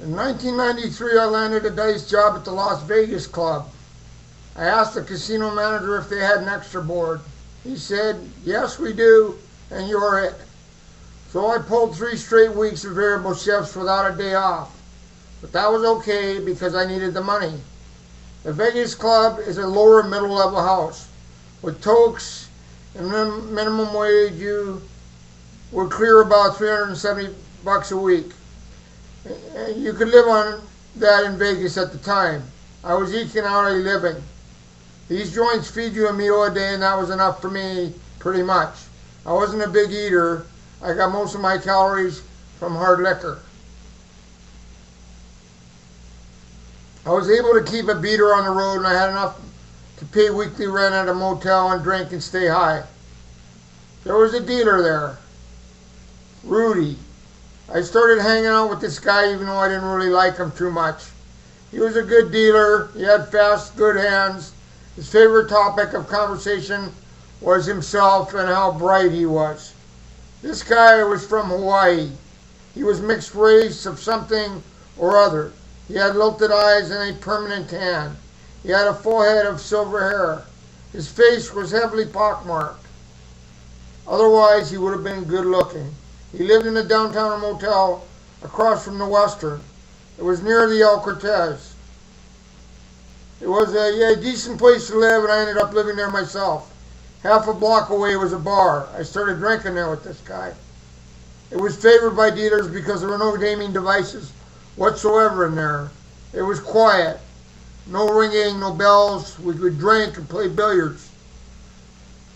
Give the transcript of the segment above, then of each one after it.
In 1993, I landed a dice job at the Las Vegas club. I asked the casino manager if they had an extra board. He said, "Yes, we do, and you're it." So I pulled 3 straight weeks of variable shifts without a day off. But that was okay because I needed the money. The Vegas club is a lower middle level house. With tokes and minimum wage, you would clear about $370 a week. You could live on that in Vegas at the time. I was eking out a living. These joints feed you a meal a day, and that was enough for me, pretty much. I wasn't a big eater. I got most of my calories from hard liquor. I was able to keep a beater on the road, and I had enough to pay weekly rent at a motel and drink and stay high. There was a dealer there, Rudy. I started hanging out with this guy even though I didn't really like him too much. He was a good dealer. He had fast, good hands. His favorite topic of conversation was himself and how bright he was. This guy was from Hawaii. He was mixed race of something or other. He had lilted eyes and a permanent tan. He had a full head of silver hair. His face was heavily pockmarked. Otherwise, he would have been good looking. He lived in a downtown motel across from the Western. It was near the El Cortez. It was a decent place to live, and I ended up living there myself. Half a block away was a bar. I started drinking there with this guy. It was favored by dealers because there were no gaming devices whatsoever in there. It was quiet. No ringing, no bells. We could drink and play billiards.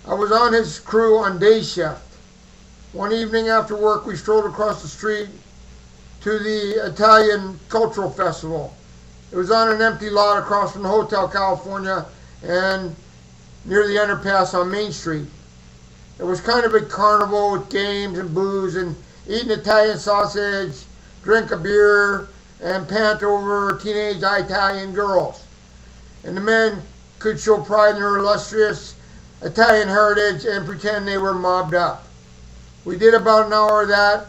I was on his crew on day shift. One evening after work, we strolled across the street to the Italian Cultural Festival. It was on an empty lot across from the Hotel California and near the underpass on Main Street. It was kind of a carnival with games and booze and eating Italian sausage, drink a beer, and pant over teenage Italian girls. And the men could show pride in their illustrious Italian heritage and pretend they were mobbed up. We did about an hour of that,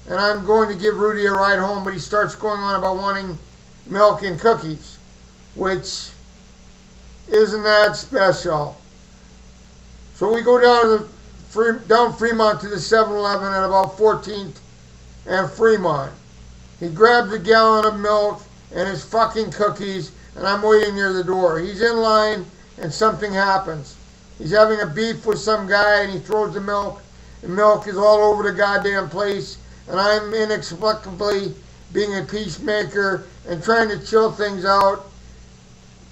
and I'm going to give Rudy a ride home, but he starts going on about wanting milk and cookies, which isn't that special. So we go down Fremont to the 7-Eleven at about 14th and Fremont. He grabs a gallon of milk and his fucking cookies, and I'm waiting near the door. He's in line, and something happens. He's having a beef with some guy, and he throws the milk. The milk is all over the goddamn place, and I'm inexplicably being a peacemaker and trying to chill things out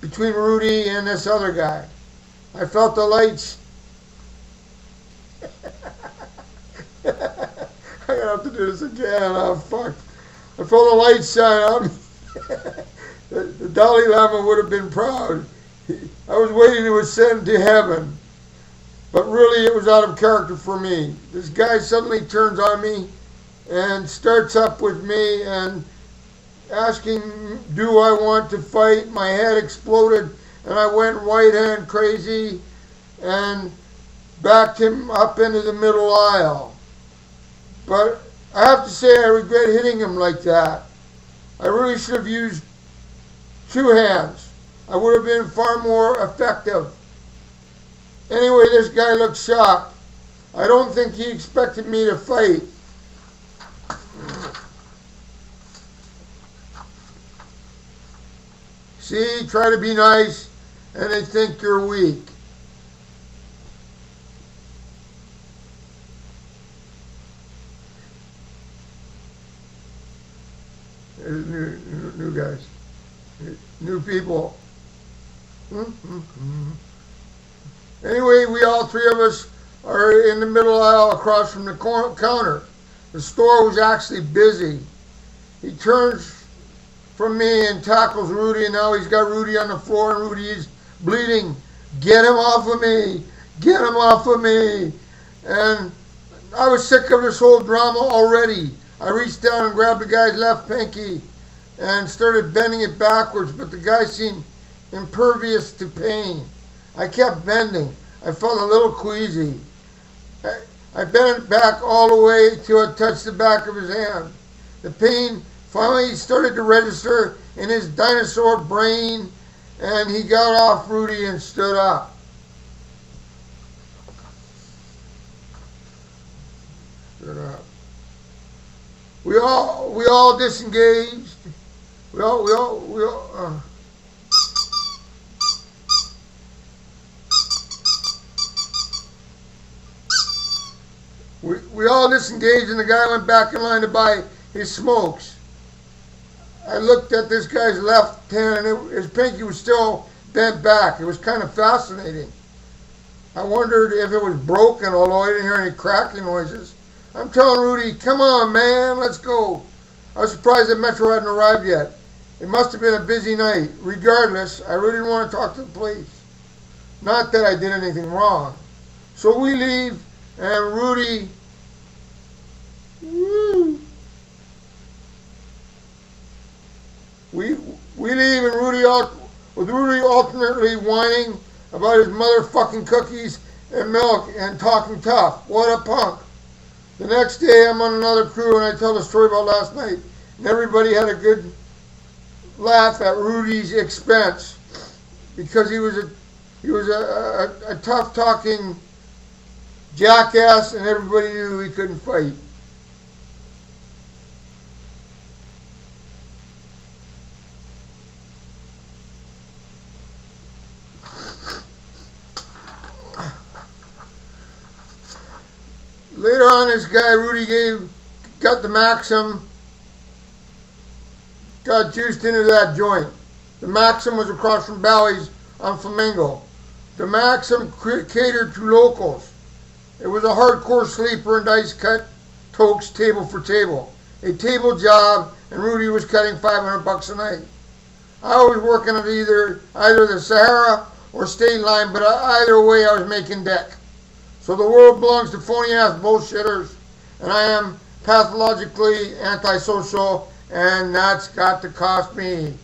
between Rudy and this other guy. I felt the lights. I'm gonna have to do this again. Oh, fuck. I felt the lights shine on me. The Dali Lama would have been proud. I was waiting to ascend to heaven. But really, it was out of character for me. This guy suddenly turns on me and starts up with me and asking, do I want to fight? My head exploded, and I went right hand crazy and backed him up into the middle aisle. But I have to say, I regret hitting him like that. I really should have used 2 hands. I would have been far more effective. Anyway, this guy looked shocked. I don't think he expected me to fight. See, try to be nice, and they think you're weak. There's new guys, new people. Anyway, we all 3 of us are in the middle aisle across from the counter. The store was actually busy. He turns from me and tackles Rudy, and now he's got Rudy on the floor, and Rudy is bleeding. Get him off of me! Get him off of me! And I was sick of this whole drama already. I reached down and grabbed the guy's left pinky and started bending it backwards, but the guy seemed impervious to pain. I kept bending. I felt a little queasy. I bent it back all the way till it touched the back of his hand. The pain Finally, he started to register in his dinosaur brain, and he got off Rudy and stood up. Stood up. We all disengaged. We all. We all disengaged, and the guy went back in line to buy his smokes. I looked at this guy's left hand, and his pinky was still bent back. It was kind of fascinating. I wondered if it was broken, although I didn't hear any cracking noises. I'm telling Rudy, come on, man, let's go. I was surprised that Metro hadn't arrived yet. It must have been a busy night. Regardless, I really didn't want to talk to the police. Not that I did anything wrong. So we leave, and Rudy... We leave, and with Rudy alternately whining about his motherfucking cookies and milk and talking tough. What a punk. The next day I'm on another crew, and I tell the story about last night, and everybody had a good laugh at Rudy's expense because he was a tough talking jackass, and everybody knew he couldn't fight. Later on, this guy Rudy got the Maxim, got juiced into that joint. The Maxim was across from Bally's on Flamingo. The Maxim catered to locals. It was a hardcore sleeper and ice cut tokes table for table. A table job, and Rudy was cutting $500 a night. I was working at either the Sahara or State Line, but either way I was making deck. So the world belongs to phony-ass bullshitters, and I am pathologically antisocial, and that's got to cost me.